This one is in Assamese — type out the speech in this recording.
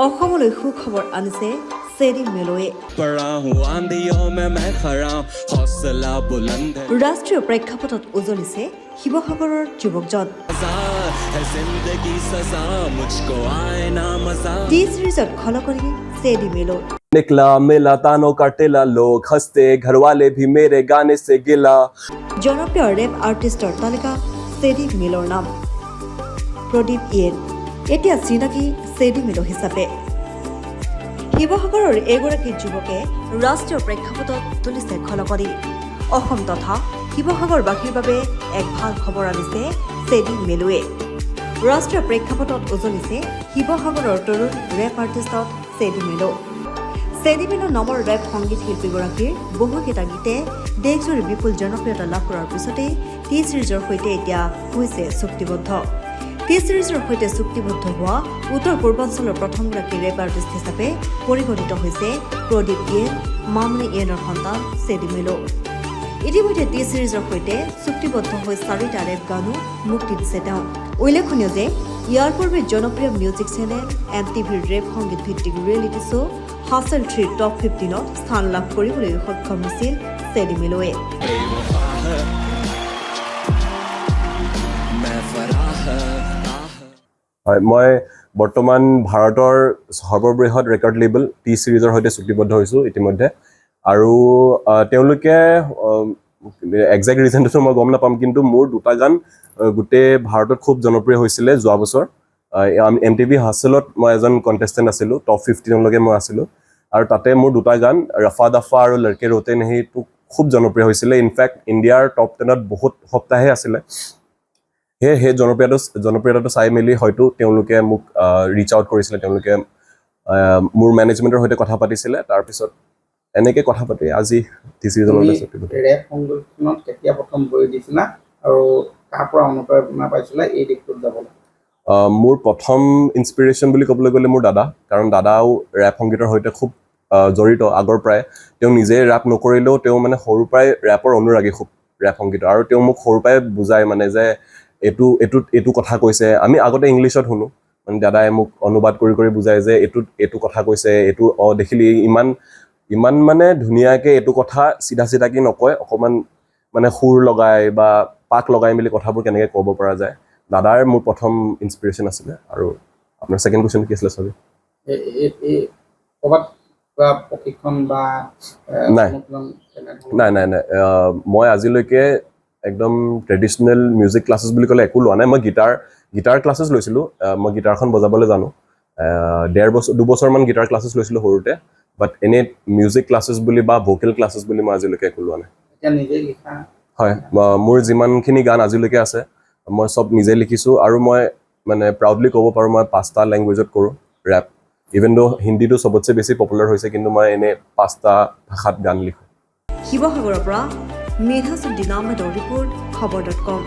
অসমলৈ সুখবৰ আনিছে চেৰি মেলোৱে ৰাষ্ট্ৰীয় প্ৰেক্ষাপটত উজলিছে শিৱসাগৰৰ যুৱকজন টি চিৰিজত খলকৰি চেৰি মেলো निकला मिला तानों का टिला लोग हंसते घर वाले भी मेरे गाने से गिला জনপ্ৰিয় ৰেপ আৰ্টিষ্টৰ তালিকা চেৰি মেলোৰ নাম প্ৰদীপ ইয়েন এতিয়া চিনাকি চেৰি মেলো হিচাপে শিৱসাগৰৰ এগৰাকী যুৱকে ৰাষ্ট্ৰীয় প্ৰেক্ষাপটত তুলিছে খলকৰি অসম তথা শিৱসাগৰবাসীৰ বাবে এক ভাল খবৰ আনিছে চেৰি মেলোৱে ৰাষ্ট্ৰীয় প্ৰেক্ষাপটত উজলিছে শিৱসাগৰৰ তৰুণ ৰেপ আৰ্টিষ্টত চেৰি মেলো চেৰি মেলো নামৰ ৰেপ সংগীত শিল্পীগৰাকীৰ বহুকেইটা গীতে দেশজুৰি বিপুল জনপ্ৰিয়তা লাভ কৰাৰ পিছতেই টি চিৰিজৰ সৈতে এতিয়া হৈছে চুক্তিবদ্ধ টি চিৰিজৰ সৈতে চুক্তিবদ্ধ হোৱা উত্তৰ পূৰ্বাঞ্চলৰ প্ৰথমগৰাকী ৰেপ আৰ্টিষ্ট হিচাপে পৰিগণিত হৈছে প্ৰদীপ ইয়েন মামনি ইয়েনৰ সন্তান চেৰি মেলো ইতিমধ্যে টি চিৰিজৰ সৈতে চুক্তিবদ্ধ হৈ 4টা ৰেপ গানো মুক্তি দিছে তেওঁ উল্লেখনীয় যে ইয়াৰ পূৰ্বে জনপ্ৰিয় মিউজিক চেনেল MTVৰ ৰেপ সংগীত ভিত্তিক ৰিয়েলিটি শ্ব' হাছল 3 টপ 15ত স্থান লাভ কৰিবলৈ সক্ষম হৈছিল চেৰি মেলোৱে হয় মই বৰ্তমান ভাৰতৰ সৰ্ববৃহৎ ৰেকৰ্ড লেবল টি চিৰিজৰ সৈতে চুক্তিবদ্ধ হৈছোঁ ইতিমধ্যে আৰু তেওঁলোকে একজেক্ট ৰিজনটো মই গম নাপাম কিন্তু মোৰ দুটা গান গোটেই ভাৰতত খুব জনপ্ৰিয় হৈছিলে যোৱা বছৰ MTV হাছলত মই এজন কণ্টেষ্টেণ্ট আছিলোঁ টপ 15লৈকে মই আছিলোঁ আৰু তাতে মোৰ দুটা গান ৰফা দফা আৰু লড়কে ৰোতে নেহিটো খুব জনপ্ৰিয় হৈছিলে ইনফেক্ট ইণ্ডিয়াৰ টপ 10ত বহুত সপ্তাহে আছিলে সেই জনপ্ৰিয়তাটো চাই মেলি হয়তো তেওঁলোকে মোক ৰিচ আউট কৰিছিলে তেওঁলোকে মোৰ মেনেজমেণ্টৰ সৈতে কথা পাতিছিলে তাৰপিছত এনেকৈ কথা পাতি আজি টি চিৰিজৰ ৰেপ সংগঠনত কেতিয়া প্ৰথম ভৰি দিছিলা আৰু কাৰ পৰা অনুপ্ৰেৰণা পাইছিলা এই দিশটোত যাবলৈ মোৰ প্ৰথম ইনস্পিৰেশ্যন বুলি ক'বলৈ গ'লে মোৰ দাদা কাৰণ দাদাও ৰেপ সংগীতৰ সৈতে খুব জড়িত আগৰ পৰাই তেওঁ নিজে ৰেপ নকৰিলেও তেওঁ মানে সৰুৰ পৰাই ৰেপৰ অনুৰাগী খুব ৰেপ সংগীতৰ আৰু তেওঁ মোক সৰুৰ পৰাই বুজায় মানে যে এইটো কথা কৈছে আমি আগতে ইংলিছত শুনো মানে দাদাই মোক অনুবাদ কৰি বুজায় যে এইটো কথা কৈছে এইটো দেখিলি ইমান মানে ধুনীয়াকৈ এইটো কথা চিধাকৈ নকয় অকণমান মানে সুৰ লগাই বা পাক লগাই মেলি কথাবোৰ কেনেকৈ ক'ব পৰা যায় দাদাৰ মোৰ প্ৰথম ইনস্পিৰেশ্যন আছিলে আৰু আপোনাৰ ছেকেণ্ড কুৱেশ্যন কি আছিলে চবে ক'ৰবাত প্ৰশিক্ষণ বা নাই মই আজিলৈকে একদম ট্ৰেডিশ্যনেল মিউজিক ক্লাছেছ বুলি ক'লে একো লোৱা নাই মই গিটাৰ ক্লাছেছ লৈছিলোঁ মই গিটাৰখন বজাবলৈ জানো 2বছৰমান গিটাৰ ক্লাছেছ লৈছিলোঁ সৰুতে বাট এনেই মিউজিক ক্লাছেছ বুলি বা ভোকেল ক্লাছেছ বুলি মই আজিলৈকে একো লোৱা নাই হয় মোৰ যিমানখিনি গান আজিলৈকে আছে মই চব নিজে লিখিছোঁ আৰু মই মানে প্ৰাউডলি ক'ব পাৰোঁ মই 5টা লেংগুৱেজত কৰোঁ ৰেপ ইভেন দো হিন্দীটো চবতছে বেছি পপুলাৰ হৈছে কিন্তু মই এনেই 5টা ভাষাত গান লিখোঁ শিৱসাগৰৰ পৰা মেধাসুদ্দিন আহমেদৰ ৰিপৰ্ট খবৰ.com